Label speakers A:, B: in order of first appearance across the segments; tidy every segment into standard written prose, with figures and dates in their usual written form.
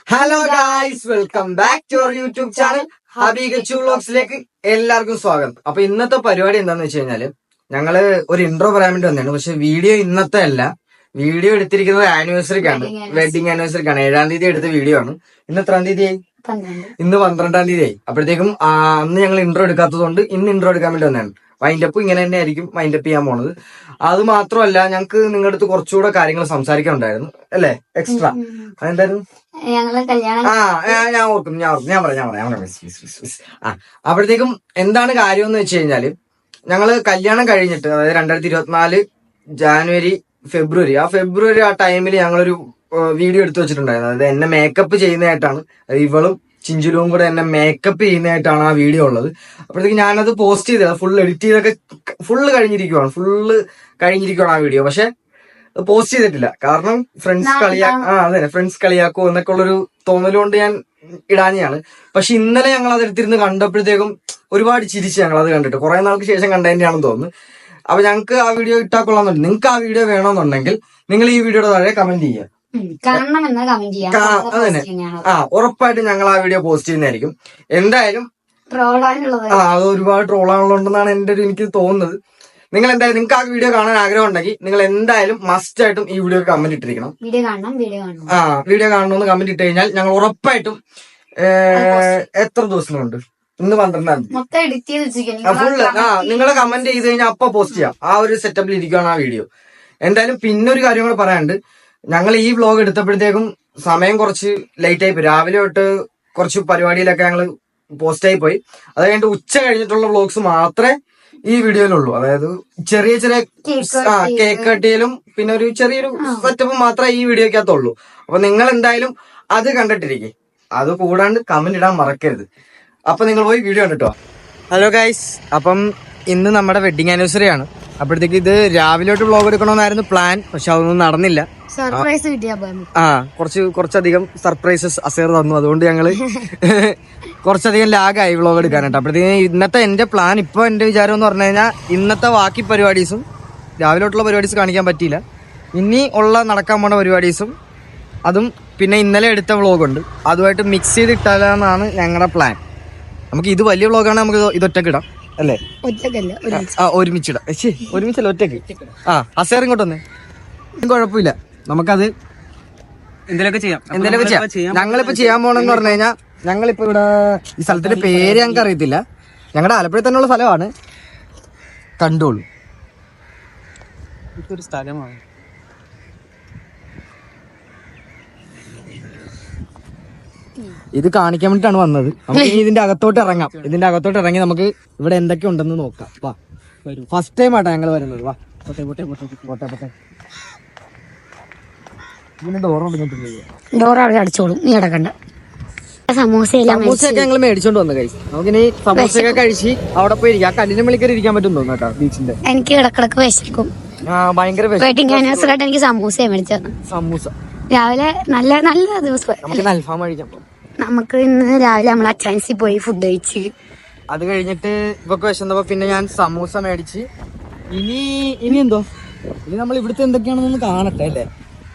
A: Hello guys, welcome back to our YouTube channel ഹബീഗച്ചു വ്ലോഗ്സിലേക്ക് എല്ലാവർക്കും സ്വാഗതം. അപ്പൊ ഇന്നത്തെ പരിപാടി എന്താന്ന് വെച്ച് കഴിഞ്ഞാല് ഞങ്ങള് ഒരു ഇൻട്രോ പറയാൻ വേണ്ടി വന്നതാണ്. പക്ഷെ വീഡിയോ ഇന്നത്തെ അല്ല, വീഡിയോ എടുത്തിരിക്കുന്നത് ആനിവേഴ്സറിക്കാണ്, വെഡിങ് ആനിവേഴ്സറിക്കാണ്. 7-ാം തീയതി എടുത്ത വീഡിയോ ആണ്. ഇന്ന് എത്രാം തീയതിയായി? ഇന്ന് 12-ാം തീയതിയായി. അപ്പോഴത്തേക്കും അന്ന് ഞങ്ങൾ ഇൻട്രോ എടുക്കാത്തതുകൊണ്ട് ഇന്ന് ഇൻട്രോ എടുക്കാൻ വേണ്ടി വന്നതാണ്. വൈൻഡപ്പ് ഇങ്ങനെ തന്നെ ആയിരിക്കും വൈൻഡപ്പ് ചെയ്യാൻ പോണത്. അത് മാത്രമല്ല, ഞങ്ങൾക്ക് നിങ്ങളുടെ അടുത്ത് കുറച്ചുകൂടെ കാര്യങ്ങൾ സംസാരിക്കാനുണ്ടായിരുന്നു അല്ലേ, എക്സ്ട്രാ. അതെന്തായിരുന്നു? ഞാൻ ഓർക്കും. അപ്പോഴത്തേക്കും എന്താണ് കാര്യം എന്ന് വെച്ച് കഴിഞ്ഞാല്, ഞങ്ങള് കല്യാണം കഴിഞ്ഞിട്ട്, അതായത് 2024 ജാനുവരി ഫെബ്രുവരി ആ ടൈമിൽ ഞങ്ങളൊരു വീഡിയോ എടുത്തു വെച്ചിട്ടുണ്ടായിരുന്നു. അതായത് എന്നെ മേക്കപ്പ് ചെയ്യുന്നതായിട്ടാണ്, ഇവളും ചിഞ്ചുലും കൂടെ എന്നെ മേക്കപ്പ് ചെയ്യുന്നതായിട്ടാണ് ആ വീഡിയോ ഉള്ളത്. അപ്പോഴത്തേക്ക് ഞാനത് പോസ്റ്റ് ചെയ്തത് ഫുൾ എഡിറ്റ് ചെയ്തൊക്കെ ഫുള്ള് കഴിഞ്ഞിരിക്കുവാണ് ആ വീഡിയോ. പക്ഷെ പോസ്റ്റ് ചെയ്തിട്ടില്ല, കാരണം ഫ്രണ്ട്സ് കളിയാക്കോ എന്നൊക്കെ ഉള്ളൊരു തോന്നലുകൊണ്ട് ഞാൻ ഇടാഞ്ഞാണ്. പക്ഷെ ഇന്നലെ ഞങ്ങൾ അത് എടുത്തിരുന്ന് കണ്ടപ്പോഴത്തേക്കും ഒരുപാട് ചിരിച്ച് ഞങ്ങൾ അത് കണ്ടിട്ട്, കുറെ നാൾക്ക് ശേഷം കണ്ടതിന്റെയാണെന്ന് തോന്നുന്നു. അപ്പൊ ഞങ്ങൾക്ക് ആ വീഡിയോ ഇട്ടാൽ കൊള്ളാന്നുണ്ട്. നിങ്ങൾക്ക് ആ വീഡിയോ വേണമെന്നുണ്ടെങ്കിൽ നിങ്ങൾ ഈ വീഡിയോയുടെ താഴെ കമന്റ് ചെയ്യുക. ഉറപ്പായിട്ടും ഞങ്ങൾ ആ വീഡിയോ പോസ്റ്റ് ചെയ്യുന്നതായിരിക്കും. എന്തായാലും അത് ഒരുപാട് ട്രോളാണുള്ളതെന്നാണ് എനിക്ക് തോന്നുന്നത്. നിങ്ങൾ എന്തായാലും നിങ്ങൾക്ക് ആ വീഡിയോ കാണാൻ ആഗ്രഹം ഉണ്ടെങ്കിൽ നിങ്ങൾ എന്തായാലും മസ്റ്റ് ആയിട്ടും ഈ വീഡിയോ കമന്റ് ഇട്ടിരിക്കണം. വീഡിയോ കാണണമെന്ന് കമന്റ് ഇട്ട് കഴിഞ്ഞാൽ ഞങ്ങൾ ഉറപ്പായിട്ടും എത്ര ദിവസങ്ങളുണ്ട്? ഇന്ന് 12-ാം തീയതി ഫുള്ള് നിങ്ങൾ കമന്റ് ചെയ്ത് കഴിഞ്ഞാൽ അപ്പൊ പോസ്റ്റ് ചെയ്യാം. ആ ഒരു സെറ്റപ്പിൽ ഇരിക്കുകയാണ് ആ വീഡിയോ. എന്തായാലും പിന്നെ ഒരു കാര്യം കൂടെ പറയാനുണ്ട്. ഞങ്ങൾ ഈ വ്ലോഗ് എടുത്തപ്പോഴത്തേക്കും സമയം കുറച്ച് ലേറ്റ് ആയിപ്പോയി. രാവിലെ തൊട്ട് കുറച്ച് പരിപാടിയിലൊക്കെ ഞങ്ങൾ പോസ്റ്റ് ആയി പോയി. അത് കഴിഞ്ഞിട്ട് ഉച്ച കഴിഞ്ഞിട്ടുള്ള വ്ലോഗ്സ് മാത്രമേ ഈ വീഡിയോയിലുള്ളൂ. അതായത് ചെറിയ കേക്ക് കട്ടിയിലും പിന്നെ ഒരു ചെറിയൊരു സെറ്റപ്പ് മാത്രമേ ഈ വീഡിയോക്കകത്തുള്ളൂ. അപ്പൊ നിങ്ങൾ എന്തായാലും അത് കണ്ടിട്ടിരിക്കേ. അത് കൂടാണ്ട് കമന്റ് ഇടാൻ മറക്കരുത്. അപ്പൊ നിങ്ങൾ പോയി വീഡിയോ കണ്ടിട്ടോ. ഹലോ ഗൈസ്, അപ്പം ഇന്ന് നമ്മുടെ വെഡിങ് ആനിവേഴ്സറി ആണ്. അപ്പോഴത്തേക്ക് ഇത് രാവിലോട്ട് വ്ലോഗ് എടുക്കണമെന്നായിരുന്നു പ്ലാൻ. പക്ഷെ അതൊന്നും നടന്നില്ല. കുറച്ചധികം സർപ്രൈസസ് അസേർ തന്നു. അതുകൊണ്ട് ഞങ്ങള് കുറച്ചധികം ലാഗായി വ്ലോഗ് എടുക്കാനായിട്ട്. അപ്പോഴത്തേക്ക് ഇന്നത്തെ എന്റെ പ്ലാൻ, ഇപ്പൊ എന്റെ വിചാരം എന്ന് പറഞ്ഞു കഴിഞ്ഞാൽ ഇന്നത്തെ ബാക്കി പരിപാടീസും രാവിലോട്ടുള്ള പരിപാടീസ് കാണിക്കാൻ പറ്റിയില്ല. ഇനി ഉള്ള നടക്കാൻ പോണ പരിപാടീസും അതും പിന്നെ ഇന്നലെ എടുത്ത വ്ലോഗുണ്ട്, അതുമായിട്ട് മിക്സ് ചെയ്ത് ഇട്ടാലെന്നാണ് ഞങ്ങളുടെ പ്ലാൻ. നമുക്ക് ഇത് വലിയ വ്ലോഗാണ്, നമുക്ക് ഇതൊറ്റക്ക് ഇടാം അല്ലേ? ഒരുമിച്ചിടാം. ഒരുമിച്ചല്ല, ഒറ്റക്ക്. അസേർ ഇങ്ങോട്ട് വന്നേ, കുഴപ്പമില്ല, നമുക്കത് എന്തെങ്കിലുമൊക്കെ ചെയ്യാം. ഞങ്ങളിപ്പോ ചെയ്യാൻ പോണെന്ന് പറഞ്ഞു കഴിഞ്ഞാൽ, ഞങ്ങളിപ്പോ ഇവിടെ ഈ സ്ഥലത്തിന്റെ പേര് ഞങ്ങൾക്ക് അറിയത്തില്ല. ഞങ്ങളുടെ ആലപ്പുഴ തന്നെയുള്ള സ്ഥലമാണ്, കണ്ടോളൂ. ഇതൊരു സ്ഥലമാണ്. ഇത് കാണിക്കാൻ വേണ്ടിട്ടാണ് വന്നത്. നമുക്ക് ഇതിന്റെ അകത്തോട്ട് ഇറങ്ങാം. ഇതിന്റെ അകത്തോട്ട് ഇറങ്ങി നമുക്ക് ഇവിടെ എന്തൊക്കെ ഉണ്ടെന്ന് നോക്കാം. വാ, ഫസ്റ്റ് ടൈം ആട്ടാ ഞങ്ങൾ വരുന്നത്. വാ, പോട്ടെ.
B: ഡോറ് അടിച്ചോളും, നീ അടക്കണ്ട.
A: സമൂസയൊക്കെ ഞങ്ങൾ മേടിച്ചോണ്ട് വന്നു കഴിച്ചു. നമുക്കിനി സമൂസയൊക്കെ കഴിച്ച് അവിടെ പോയി ഇരിക്കാം. ആ കല്ലിന് വിളിക്കറി ഇരിക്കാൻ പറ്റും തോന്നുന്നു കേട്ടോ, ബീച്ചിന്റെ.
B: എനിക്ക് ഇടക്കിടക്ക് വിശക്കും,
A: ഭയങ്കര
B: എനിക്ക് സമൂസ മേടിച്ചു.
A: സമൂസ
B: രാവിലെ നല്ല ദിവസം.
A: നമുക്ക് അൽഫാം കഴിക്കാം.
B: നമുക്ക് ഇന്ന് രാവിലെ നമ്മൾ അച്ചാൻസി പോയി ഫുഡ് കഴിച്ച്,
A: അത് കഴിഞ്ഞിട്ട് ഇപ്പൊക്കെ വിശന്നപ്പോ പിന്നെ ഞാൻ സമൂസ മേടിച്ച്. ഇനി എന്തോ, ഇനി നമ്മൾ ഇവിടുത്തെ എന്തൊക്കെയാണെന്നൊന്ന് കാണട്ടെ അല്ലേ?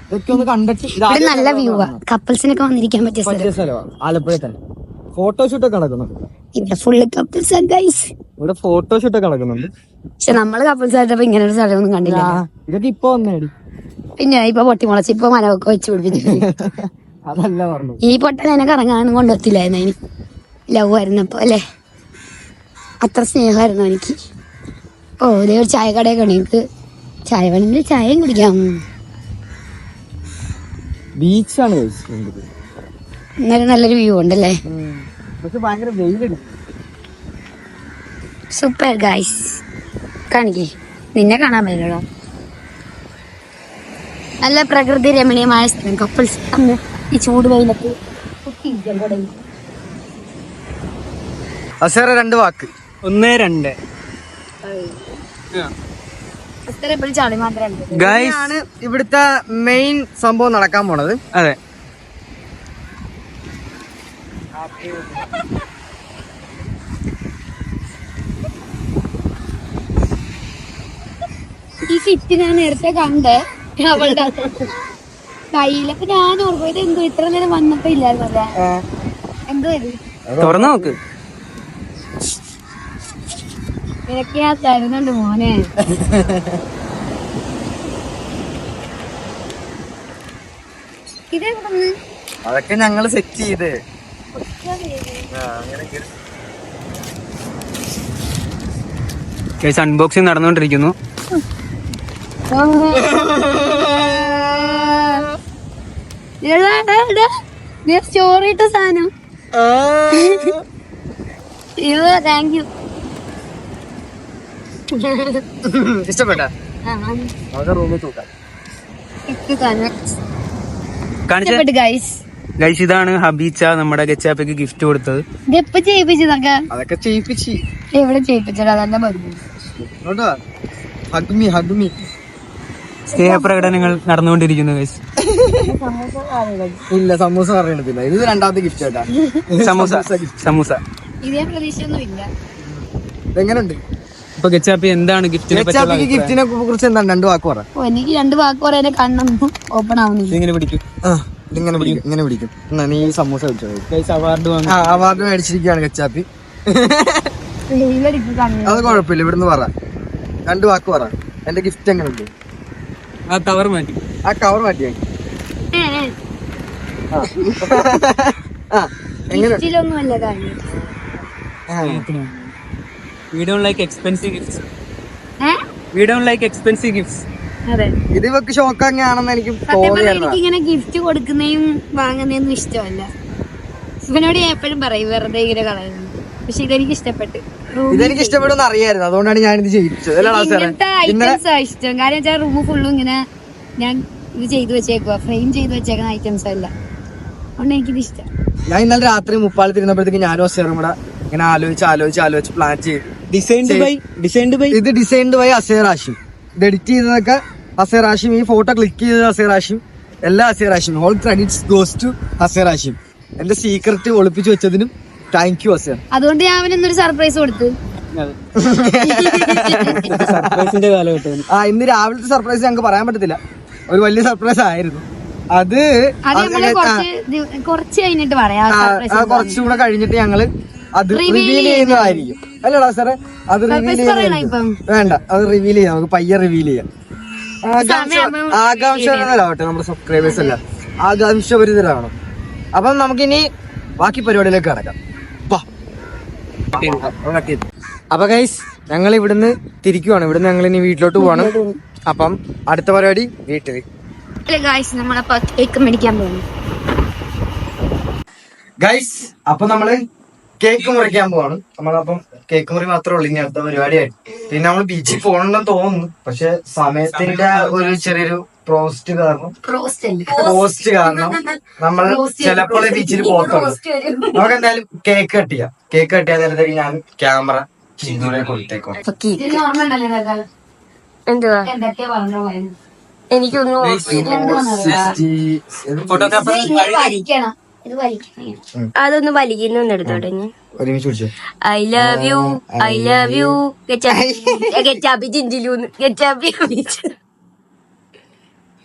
A: ഇതൊക്കെ ഒന്ന് കണ്ടിട്ട്.
B: നല്ല വ്യൂ ആ, കപ്പിൾസിനൊക്കെ വന്നിരിക്കാൻ പറ്റിയ
A: സ്ഥലമാണ് ആലപ്പുഴ തന്നെ. ഫോട്ടോഷൂട്ടൊക്കെ നടക്കുന്നുണ്ട്
B: ഇവിടെ. Full couples guys.
A: ഇവിടെ ഫോട്ടോഷൂട്ടൊക്കെ നടക്കുന്നുണ്ട്.
B: പക്ഷെ നമ്മള് കപ്പിൾസ് ആയിട്ടപ്പോ ഇങ്ങനെ ഒരു സ്ഥലമൊന്നും കണ്ടില്ല.
A: ഇതൊക്കെ ഇപ്പൊ വന്നേടി,
B: പിന്നെ ഇപ്പൊ പൊട്ടിമുളച്ച് ഇപ്പൊ മരമൊക്കെ വെച്ച് പിടിപ്പിച്ചു.
A: അതല്ല പറഞ്ഞു,
B: ഈ പൊട്ടൽ എന്നെ കറങ്ങാനൊന്നും കൊണ്ടുവത്തില്ലായിരുന്നു. അതിന് ലവ് ആയിരുന്നപ്പോ അല്ലേ, അത്ര സ്നേഹമായിരുന്നു എനിക്ക്. ഇതേ ഒരു ചായ കടയൊക്കെ ഉണ്ട്, എനിക്ക് ചായ വേണമെങ്കിൽ ചായയും കുടിക്കാം.
A: ബീച്ചാണ്
B: ഇന്നലെ നല്ലൊരു വ്യൂ ഉണ്ടല്ലേ. Super guys. കാണിക്കേ, നിന്നെ കാണാൻ പറ്റില്ലല്ലോ. നല്ല പ്രകൃതി രമണീയമായ സ്ഥലം. കപ്പിൾസ് അന്ന് ഈ ചൂട് വെയിലത്ത്
A: അസേറ 2 വാക്ക്. 1, 2 ഗൈസ്, ഇവിടുത്തെ മെയിൻ സംഭവം നടക്കാൻ പോണത്. അതെ,
B: ഈ ഫിറ്റ് ഞാൻ നേരത്തെ കണ്ടേ. അവളുടെ കയ്യിലൊക്കെ ഞാൻ ഓർമ്മ എന്തോ ഇത്ര നേരം വന്നപ്പോ ഇല്ലായിരുന്നല്ലേ എന്തോ ഇത്
C: തുറന്നു നോക്ക്.
B: ഇതൊക്കെ ഞാൻ തരുന്നുണ്ട് മോനെ. ഇതെവിടെ
A: അതൊക്കെ ഞങ്ങള് സെറ്റ് ചെയ്ത്
C: അൺബോക്സിങ് നടന്നുകൊണ്ടിരിക്കുന്നു.
B: സ്റ്റോറി ഇട്ട സാധനം. അയ്യോ താങ്ക് യു.
A: ഇഷ്ടപ്പെട്ട റൂമിൽ തൂക്കാം.
B: ഇഷ്ടപ്പെട്ടു ഗൈസ്.
C: ഗൈസ് ഇതാണ് ഹബീച്ച നമ്മുടെ ഗച്ചാപ്പയ്ക്ക് ഗിഫ്റ്റ് കൊടുത്തത്.
B: ഇതെപ്പ ചെയ്യിപ്പിച്ചതൊക്കെ?
A: അതൊക്കെ ചെയ്യിപ്പിച്ച്
B: എവിടെ ചെയ്യിപ്പിച്ചടാ? നല്ല ഭംഗി.
C: സ്നേഹപ്രകടനങ്ങൾ നടന്നുകൊണ്ടിരിക്കുന്നു ഗൈസ്.
A: ഇല്ല സമൂസ പറയണതില്ല. ഇത് രണ്ടാമത്തെ ഗിഫ്റ്റ് കേട്ടാ.
C: സമൂസ
B: ഇതേ പ്രതീക്ഷയൊന്നും ഇല്ല.
A: ഇതെങ്ങനെയുണ്ട്?
C: ഇപ്പൊ ഗച്ചാപ്പി എന്താണ് ഗിഫ്റ്റിനെ
A: കുറിച്ച് എന്താണ് 2 വാക്ക് പറ.
B: എനിക്ക് 2 വാക്ക് പറയാൻ കണ്ണൊന്നും ഓപ്പൺ ആവുന്നില്ല.
C: ഇങ്ങനെ പിടിക്കും.
A: ഇങ്ങനെ പിടിക്കും. എന്നാ നീ സമൂസ വെച്ചോ.
C: അവാർഡ്
A: മേടിച്ചിരിക്കുകയാണ് ഗച്ചാപ്പി. അത് കുഴപ്പമില്ല. ഇവിടുന്ന് പറ 2 വാക്ക് പറ. എന്റെ ഗിഫ്റ്റ് എങ്ങനെയുണ്ട്?
C: ആ കവർ മാറ്റി.
A: ആ കവർ മാറ്റിയാ
B: ഗിഫ്റ്റിലൊന്നുമല്ല കാര്യം.
C: We don't like expensive gifts. We don't like expensive gifts.
B: അതെ.
A: ഇത് ഇവക്ക് ഷോക്കാണെന്ന് എനിക്ക്
B: തോന്നിയായിരുന്നു. എനിക്ക് ഇങ്ങനെ ഗിഫ്റ്റ് കൊടുക്കുന്നതും വാങ്ങുന്നതൊന്നും ഇഷ്ടമല്ല. ഇവനോട് ഞാൻ എപ്പോഴും പറയും വെറുതെ ഇങ്ങനെ കളയുന്നു. പക്ഷെ ഇതെനിക്ക് ഇഷ്ടപ്പെട്ടു.
A: ഇതെനിക്ക് ഇഷ്ടപ്പെടുമെന്ന് അറിയായിരുന്നു. അതുകൊണ്ടാണ് ഞാൻ ഇത് ചെയ്യിച്ചത്.
B: ഇങ്ങനത്തെ ഐറ്റംസാ ഇഷ്ടം. കാരണം വെച്ചാൽ റൂം ഫുള്ളും ഇങ്ങനെ ഞാൻ ഇത് ചെയ്തു വെച്ചേക്കുക. ഫ്രെയിം ചെയ്ത് വെച്ചേക്കുന്ന ഐറ്റംസ് അല്ല. അതുകൊണ്ട് എനിക്കിത് ഇഷ്ടം.
A: ഞാൻ ഇന്നലെ രാത്രി മുപ്പാലത്തിരുന്നപ്പോഴത്തേക്ക് ഞാനും അസേറും കൂടെ ഇങ്ങനെ ആലോചിച്ച് പ്ലാൻ ചെയ്തു. ഇത് ഡിസൈൻഡ് ബൈ അസേർ ഹാഷിം. ഇത് എഡിറ്റ് ചെയ്തതൊക്കെ അസേർ ഹാഷിം. ഈ ഫോട്ടോ ക്ലിക്ക് ചെയ്തത് അസേർ ഹാഷിം. എല്ലാം Aser Hashim. All credits goes to Aser Hashim. എന്റെ സീക്രട്ട് ഒളിപ്പിച്ചു വെച്ചതിനും താങ്ക് യു അസേർ.
B: അതുകൊണ്ട് ഞാൻ അവനൊന്നൊരു സർപ്രൈസ് കൊടുത്തു.
C: സർപ്രൈസിന്റെ കാലഘട്ടം.
A: ഇന്ന് രാവിലത്തെ സർപ്രൈസ് ഞങ്ങൾക്ക് പറയാൻ പറ്റത്തില്ല. ഒരു വലിയ സർപ്രൈസ് ആയിരുന്നു അത്.
B: കുറച്ച് കഴിഞ്ഞിട്ട് പറയാം.
A: കുറച്ചുകൂടെ കഴിഞ്ഞിട്ട് ഞങ്ങള് അത് റിവീൽ ചെയ്യുന്നതായിരിക്കും. അല്ലടാ സാറേ? അത് റിവീൽ ചെയ്യാം. വേണ്ട, അത് റിവീൽ ചെയ്യാം. നമുക്ക് പയ്യെ റിവീൽ ചെയ്യാം. ആകാംക്ഷവരിതരാവട്ടെ നമ്മുടെ സബ്സ്ക്രൈബേഴ്സ് എല്ലാം. ആകാംക്ഷവരിതരാവണം. അപ്പം നമുക്കിനി ബാക്കി പരിപാടിയിലേക്ക് കിടക്കാം. അപ്പൊ ഗൈസ് ഞങ്ങൾ ഇവിടുന്ന് തിരിക്കുവാണ്. ഇവിടുന്ന് ഞങ്ങൾ ഇനി വീട്ടിലോട്ട് പോകണം. അപ്പം അടുത്ത പരിപാടി വീട്ടില്.
B: നമ്മളപ്പോ കേക്ക് മേടിക്കാൻ പോകുന്നു
A: ഗൈസ്. അപ്പൊ നമ്മള് കേക്ക് മുറിക്കാൻ പോവാണ്. നമ്മളപ്പം കേക്ക് മുറി മാത്രമേ ഉള്ളൂ ഇനി അടുത്ത പരിപാടിയായിട്ട്. പിന്നെ നമ്മള് ബീച്ചിൽ പോകണമെന്ന് തോന്നുന്നു. പക്ഷെ സമയത്തിന്റെ ഒരു ചെറിയൊരു പ്രോസ്റ്റ് കാരണം നമ്മൾ ചിലപ്പോൾ ബീച്ചിൽ പോകത്തുള്ളൂ. നമുക്ക് എന്തായാലും കേക്ക് കട്ട് ചെയ്യാം. കേക്ക് കട്ട് ചെയ്യാൻ നേരത്തേക്ക് ഞാൻ ക്യാമറ ചിന്തൂരെ കൊടുത്തേക്കോ.
B: എനിക്കൊന്നും അതൊന്ന് വലിക്കുന്ന എടുത്തോട്ടെ.
A: ഒരുമിച്ച്
B: ഐ ലവ് യു ഗച്ചാപ്പി ചിഞ്ചിലൂന്ന് ഗച്ചാപ്പി.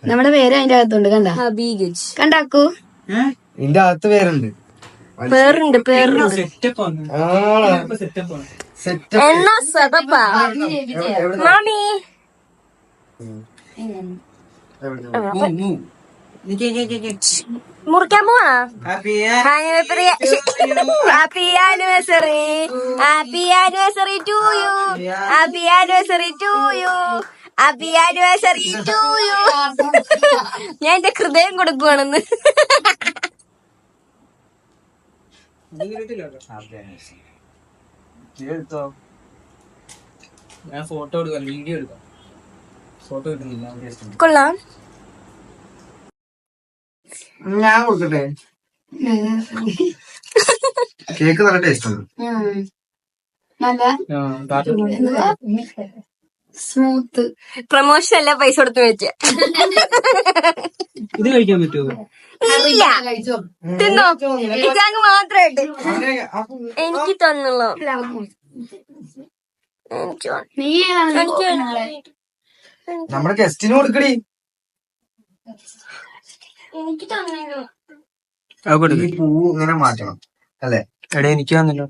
B: നമ്മുടെ പേര് അതിന്റെ അകത്തുണ്ട്. കണ്ടാക്കൂ.
A: ഇതിന്റെ അകത്ത് പേരുണ്ട്.
B: മാമി മുറിക്കാൻ പോവാ. Happy anniversary to you. ഞാൻ എന്റെ ഹൃദയം കൊടുക്കുവാണെന്ന്.
C: ഞാൻ ഫോട്ടോ എടുക്കാം, വീഡിയോ എടുക്കാം. ഫോട്ടോ കിട്ടുന്നില്ല.
B: കൊള്ളാം.
A: ഞാൻ കൊടുക്കട്ടെ? കേക്ക് നല്ല ടേസ്റ്റ് ഉണ്ട്.
B: സ്മൂത്ത്. പ്രമോഷൻ അല്ല, പൈസ കൊടുത്ത് വെച്ച.
C: ഇത് കഴിക്കാൻ പറ്റുമോ?
B: തിന്നോ? ഇതങ്ങ് മാത്രമായിട്ട് എനിക്ക് തന്നുള്ളൂ.
A: നമ്മുടെ ഗസ്റ്റിന് കൊടുക്കടി.
B: എനിക്ക് തന്നല്ലോ.
C: അത് കൊടുക്ക്.
A: ഈ പൂ ഇങ്ങനെ മാറ്റണം അല്ലെ?
C: എടാ എനിക്ക് വന്നല്ലോ.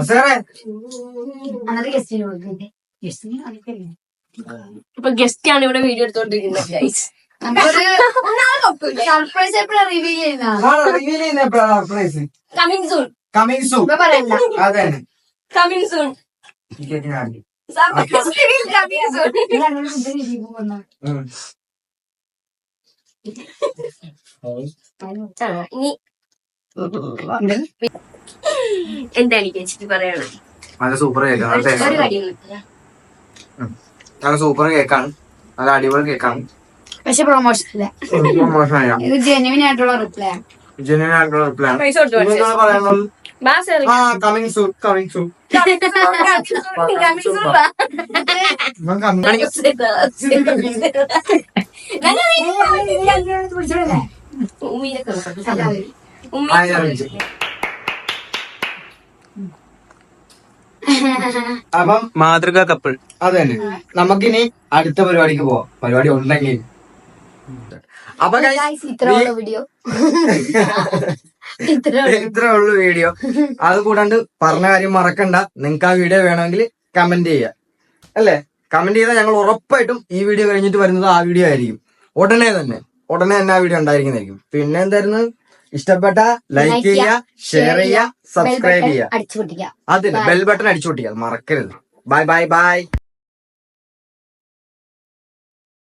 A: അസേറെ
B: ഇപ്പൊ ഗസ്റ്റ് ആണ് ഇവിടെ വീഡിയോ എടുത്തോണ്ടിരിക്കുന്നത് ഗൈസ്. സർപ്രൈസ് എപ്പോഴാണ് റിവീൽ ചെയ്യുന്നത്?
A: റിവീൽ ചെയ്യുന്ന എപ്പോഴാണ് surprise?
B: Coming soon.
A: Coming soon.
B: പറയണ്ട.
A: അതെ
B: coming soon. Surprise reveal coming soon. ഇനി എന്താണ് ചേച്ചി പറയണത്?
A: നല്ല സൂപ്പർ കേക്കാണ്.
B: ഒരു കാര്യം
A: നല്ല സൂപ്പർ കേക്കാണ്. നല്ല അടിപൊളി കേക്കാണ്.
B: പക്ഷെ പ്രൊമോഷൻ അല്ല, ഇത് ജെന്യുവിൻ ആയിട്ടുള്ള റിപ്ലൈ ആണ്.
A: ജെന്യൂൻ ആയിട്ടുള്ള റിപ്ലൈ ആണ്.
B: പൈസ കൊടുത്തു
A: നിങ്ങളാണ് പറയാനുള്ളത്? Coming soon, coming soon. അപ്പം
C: മാതൃക കപ്പിൾ.
A: അത് തന്നെ. നമുക്കിനി അടുത്ത പരിപാടിക്ക് പോവാം. പരിപാടി ഉണ്ടെങ്കിൽ. അപ്പൊ
B: ഇത്രയുള്ള വീഡിയോ
A: ഇത്രേ ഉള്ളൂ വീഡിയോ. അത് കൂടാണ്ട് പറഞ്ഞ കാര്യം മറക്കണ്ട. നിങ്ങൾക്ക് ആ വീഡിയോ വേണമെങ്കിൽ കമന്റ് ചെയ്യാം അല്ലേ? കമന്റ് ചെയ്താൽ ഞങ്ങൾ ഉറപ്പായിട്ടും ഈ വീഡിയോ കഴിഞ്ഞിട്ട് വരുന്നത് ആ വീഡിയോ ആയിരിക്കും. ഉടനെ തന്നെ ആ വീഡിയോ ഉണ്ടായിരിക്കുന്നതായിരിക്കും. പിന്നെ എന്തായിരുന്നു, ഇഷ്ടപ്പെട്ട ലൈക്ക് ചെയ്യുക, ഷെയർ ചെയ്യുക, സബ്സ്ക്രൈബ് ചെയ്യുക.
B: അടിച്ചു പൊട്ടിക്കാം.
A: അതിന് ബെൽ ബട്ടൺ അടിച്ചു പൊട്ടിക്കുക, മറക്കരുത്. Bye bye bye.